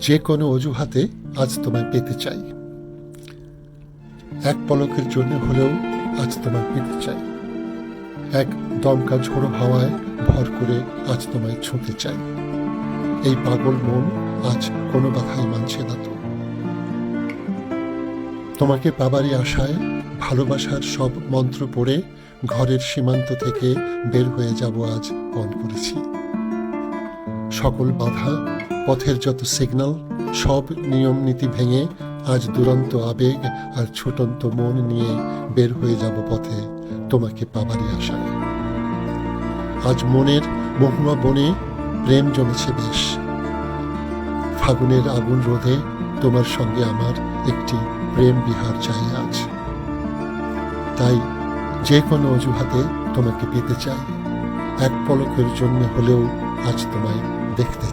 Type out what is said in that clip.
যে কোনো অজুহাতে আজ তোমায় পেতে চাই, এক পলকের জন্য হলেও আজ তোমায় পেতে চাই। এক দমকা ঝোড়ো হাওয়ায় ভর করে আজ তোমায় ছুঁতে চাই। এই পাগল মন আজ কোনো বাধাই মানছে না তো। তোমাকে পাবারই আশায় ভালোবাসার সব মন্ত্র পড়ে ঘরের সীমান্ত থেকে বের হয়ে যাব আজ পণ করেছি। সকল বাধা, পথের যত সিগন্যাল, সব নিয়ম নীতি ভেঙে আজ দুরন্ত আবেগ আর ছুটন্ত মন নিয়ে বের হয়ে যাব পথে তোমাকে পাবারই আশায়। আজ মনের মহুয়া বনে প্রেম জমেছে বেশ। ফাগুনের আগুন রোধে তোমার সঙ্গে আমার একটি প্রেম বিহার চাই আজ। তাই যে কোনো অজুহাতে তোমাকে পেতে চাই, এক পলকের জন্য হলেও আজ তোমায় দেখতে